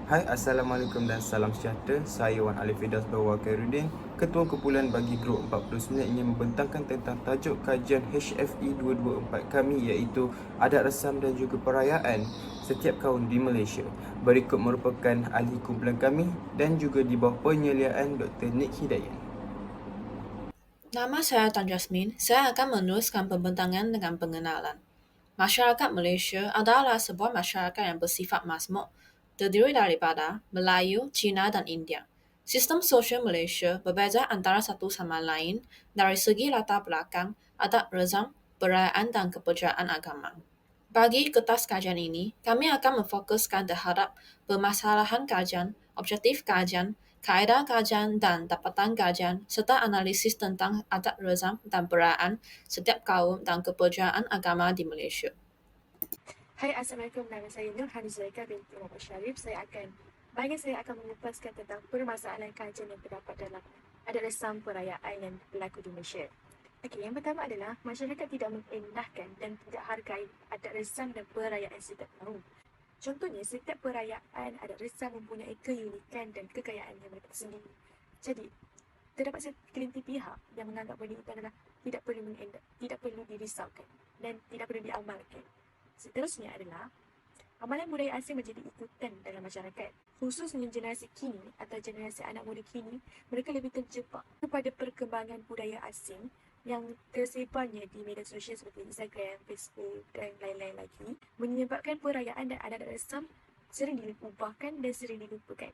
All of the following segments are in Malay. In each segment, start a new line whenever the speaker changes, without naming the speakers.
Hai, Assalamualaikum dan salam sejahtera. Saya Wan Alif Fidas Bawa Khairuddin, Ketua Kumpulan Bagi Grup 49 ingin membentangkan tentang tajuk kajian HFE 224 kami, iaitu Adat Resam dan juga Perayaan Setiap Kaum di Malaysia. Berikut merupakan ahli kumpulan kami dan juga di bawah penyeliaan Dr. Nick Hidayat.
Nama saya Tan Jasmine. Saya akan meneruskan pembentangan dengan pengenalan. Masyarakat Malaysia adalah sebuah masyarakat yang bersifat mazmur, terdiri daripada Melayu, Cina dan India. Sistem sosial Malaysia berbeza antara satu sama lain dari segi latar belakang, adat rezam, perayaan dan kepercayaan agama. Bagi kertas kajian ini, kami akan memfokuskan terhadap permasalahan kajian, objektif kajian, kaedah kajian dan dapatan kajian, serta analisis tentang adat rezam dan perayaan setiap kaum dan kepercayaan agama di Malaysia.
Hai, Assalamualaikum. Nama saya Nur Hanizaika binti Muhammad Syarif. Saya akan mengupaskan tentang permasalahan kajian yang terdapat dalam adat resam perayaan yang berlaku di Malaysia. Okey, yang pertama adalah masyarakat tidak mengindahkan dan tidak hargai adat resam dan perayaan setiap tahun. Contohnya, setiap perayaan adat resam mempunyai keunikan dan kekayaan yang mereka sendiri. Jadi, terdapat segelintir pihak yang menganggap benda itu adalah tidak perlu dirisaukan dan tidak perlu diamalkan. Seterusnya adalah amalan budaya asing menjadi ikutan dalam masyarakat. Khususnya generasi kini atau generasi anak muda kini, mereka lebih terjebak kepada perkembangan budaya asing yang tersebarnya di media sosial seperti Instagram, Facebook dan lain-lain lagi, menyebabkan perayaan dan adat resam sering diubahkan dan sering dilupakan.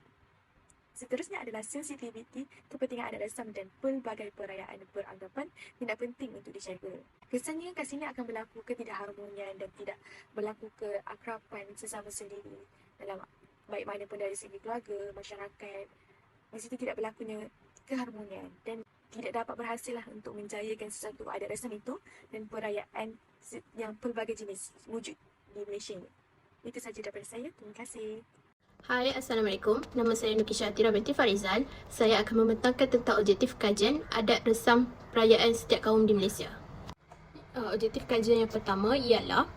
Seterusnya adalah sensitiviti kepentingan adat resam dan pelbagai perayaan beranggapan tidak penting untuk dijaga. Kesannya kat sini akan berlaku ketidakharmonian dan tidak berlaku keakraban sesama sendiri dalam baik mana pun dari segi keluarga, masyarakat. Di situ tidak berlakunya keharmonian dan tidak dapat berhasil untuk menjayakan sesuatu adat resam itu dan perayaan yang pelbagai jenis wujud di Malaysia ini. Itu sahaja daripada saya. Terima kasih.
Hai, Assalamualaikum. Nama saya Nukisha Atira binti Farizal. Saya akan membentangkan tentang objektif kajian adat resam perayaan setiap kaum di Malaysia. Objektif kajian yang pertama ialah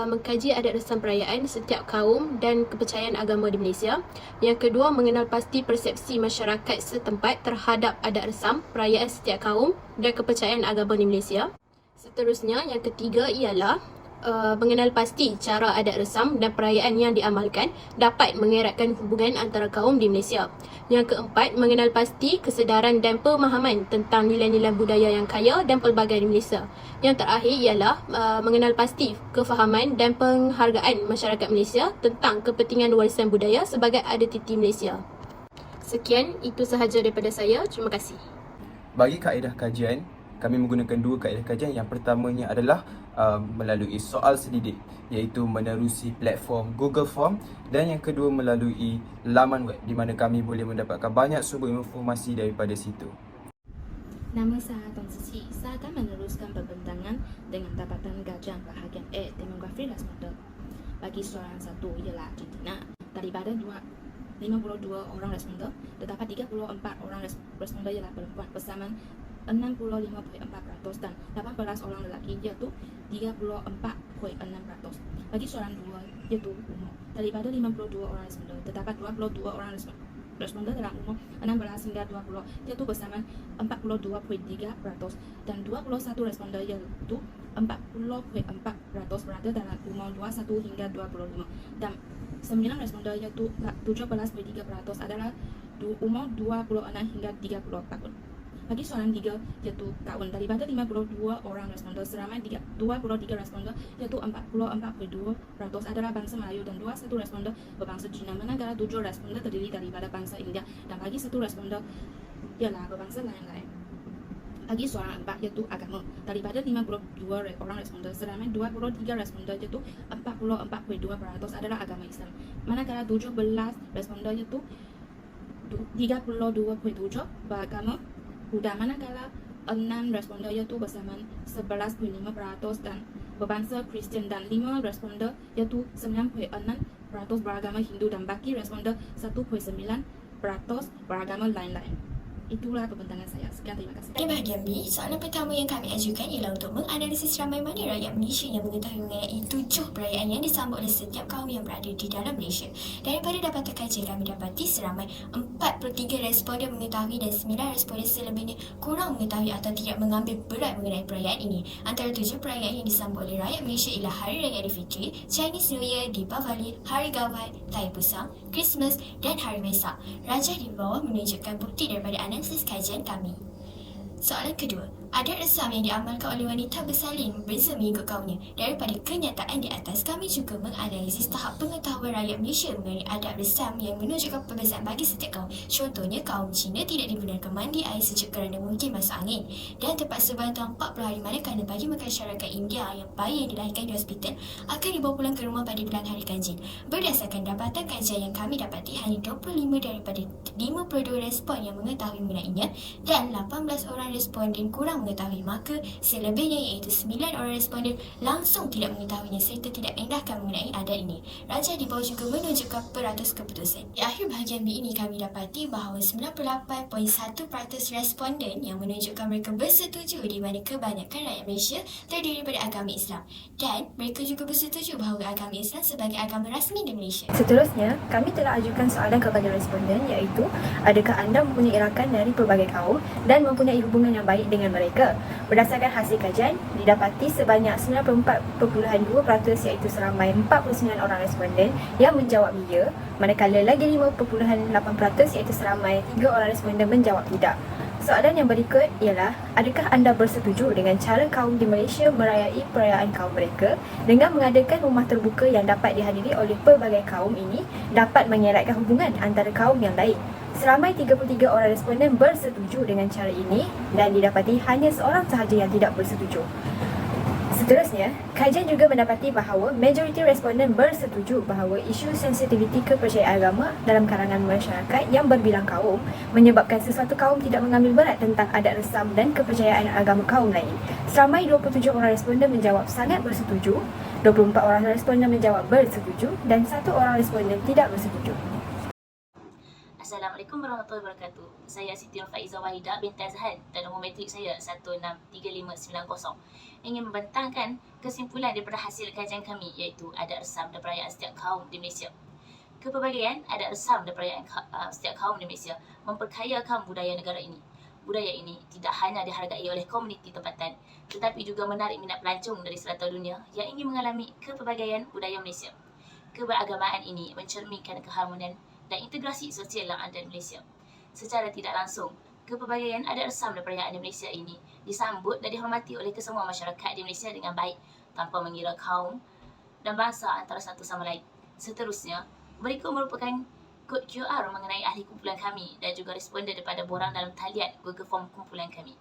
mengkaji adat resam perayaan setiap kaum dan kepercayaan agama di Malaysia. Yang kedua, mengenal pasti persepsi masyarakat setempat terhadap adat resam perayaan setiap kaum dan kepercayaan agama di Malaysia. Seterusnya, yang ketiga ialah mengenal pasti cara adat resam dan perayaan yang diamalkan dapat mengeratkan hubungan antara kaum di Malaysia. Yang keempat, mengenal pasti kesedaran dan pemahaman tentang nilai-nilai budaya yang kaya dan pelbagai di Malaysia. Yang terakhir ialah mengenal pasti kefahaman dan penghargaan masyarakat Malaysia tentang kepentingan warisan budaya sebagai identiti Malaysia. Sekian, itu sahaja daripada saya. Terima kasih.
Bagi kaedah kajian, kami menggunakan dua kaedah kajian. Yang pertamanya adalah melalui soal selidik, iaitu menerusi platform Google Form, dan yang kedua melalui laman web di mana kami boleh mendapatkan banyak sumber informasi daripada situ.
Nama saya Tan Sisi. Saya akan meneruskan pembentangan dengan dapatan kajian bahagian A, demografi responder. Bagi soalan satu ialah Argentina. Daripada 52 orang responder, terdapat 34 orang responder ialah perempuan bersamaan 65.4% dan 18 orang lelaki iaitu 34.6%. Bagi soalan 2 iaitu umur. Daripada 52 orang responder, terdapat 22 orang responder dalam umur 16 hingga 20 iaitu bersamaan 42.3% dan 21 responder iaitu 40.4% berada dalam umur 21 hingga 25 dan 9 responder iaitu 17.3% adalah umur 26 hingga 30 tahun. Bagi soalan 3 iaitu kaum, daripada 52 orang responder seramai 23 responder iaitu 44.2% adalah bangsa Melayu dan 21 responder berbangsa Cina, manakala 7 responder terdiri daripada bangsa India dan bagi 1 responder ialah berbangsa lain-lain. Bagi soalan 4 iaitu agama, daripada 52 orang responder seramai 23 responder iaitu 44.2% adalah agama Islam, manakala 17 responder iaitu 32.7% beragama Buddha, manakala 6 responder iaitu bersamaan 11.5% dan berbangsa Kristian dan 5 responder iaitu 9.6% beragama Hindu dan baki responder 1.9% beragama lain-lain. Itulah pembentangan saya. Sekian, terima kasih.
Pada bahagian B, soalan pertama yang kami ajukan ialah untuk menganalisis ramai mana rakyat Malaysia yang mengetahui mengenai 7 perayaan yang disambut oleh setiap kaum yang berada di dalam Malaysia. Daripada dapatan kajian kami dapati seramai 43 responden mengetahui dan 9 responden selebihnya kurang mengetahui atau tidak mengambil berat mengenai perayaan ini. Antara 7 perayaan yang disambut oleh rakyat Malaysia ialah Hari Raya Aidilfitri, Chinese New Year, Deepavali, Hari Gawai, Taipusang, Christmas dan Hari Wesak. Rajah di bawah menunjukkan bukti daripada analisis kajian kami. Soalan kedua, adat resam yang diamalkan oleh wanita bersalin berbeza mengikut kaumnya. Daripada kenyataan di atas, kami juga menganalisis tahap pengetahuan rakyat Malaysia mengenai adat resam yang menunjukkan perbezaan bagi setiap kaum. Contohnya, kaum Cina tidak dibenarkan mandi air sejuk kerana mungkin masuk angin dan terpaksa bantang 40 hari manakala bagi masyarakat India yang bayi yang dilahirkan di hospital akan dibawa pulang ke rumah pada bulan hari ganjil. Berdasarkan dapatan kajian yang kami dapati, hanya 25 daripada 52 respon yang mengetahui mengenainya dan 18 orang responden kurang mengetahui, maka selebihnya iaitu 9 orang responden langsung tidak mengetahuinya serta tidak endahkan mengenai adat ini. Rajah di bawah juga menunjukkan peratus keputusan. Di akhir bahagian B ini kami dapati bahawa 98.1% responden yang menunjukkan mereka bersetuju di mana kebanyakan rakyat Malaysia terdiri daripada agama Islam dan mereka juga bersetuju bahawa agama Islam sebagai agama rasmi di Malaysia.
Seterusnya, kami telah ajukan soalan kepada responden iaitu, adakah anda mempunyai rakan dari pelbagai kaum dan mempunyai hubungan yang baik dengan mereka? Berdasarkan hasil kajian, didapati sebanyak 94.2% iaitu seramai 49 orang responden yang menjawab ya, manakala lagi 5.8% iaitu seramai 3 orang responden menjawab tidak. Soalan yang berikut ialah, adakah anda bersetuju dengan cara kaum di Malaysia merayai perayaan kaum mereka dengan mengadakan rumah terbuka yang dapat dihadiri oleh pelbagai kaum ini dapat mengeratkan hubungan antara kaum yang lain? Seramai 33 orang responden bersetuju dengan cara ini dan didapati hanya seorang sahaja yang tidak bersetuju. Seterusnya, kajian juga mendapati bahawa majoriti responden bersetuju bahawa isu sensitiviti kepercayaan agama dalam kalangan masyarakat yang berbilang kaum menyebabkan sesuatu kaum tidak mengambil berat tentang adat resam dan kepercayaan agama kaum lain. Seramai 27 orang responden menjawab sangat bersetuju, 24 orang responden menjawab bersetuju dan 1 orang responden tidak bersetuju.
Assalamualaikum warahmatullahi wabarakatuh. Saya Siti Nurfaiza Wahidah binti Azhan dan nombor matrik saya 163590. Ingin membentangkan kesimpulan daripada hasil kajian kami iaitu adat resam dan perayaan setiap kaum di Malaysia. Kepelbagaian adat resam dan perayaan setiap kaum di Malaysia memperkayakan budaya negara ini. Budaya ini tidak hanya dihargai oleh komuniti tempatan tetapi juga menarik minat pelancong dari serata dunia yang ingin mengalami kepelbagaian budaya Malaysia. Keberagamaan ini mencerminkan keharmonian dan integrasi sosial yang ada di Malaysia. Secara tidak langsung, kepelbagaian adat resam dan perayaan di Malaysia ini disambut dan dihormati oleh kesemua masyarakat di Malaysia dengan baik tanpa mengira kaum dan bangsa antara satu sama lain. Seterusnya, berikut merupakan kod QR mengenai ahli kumpulan kami dan juga responden daripada borang dalam talian Google Form kumpulan kami.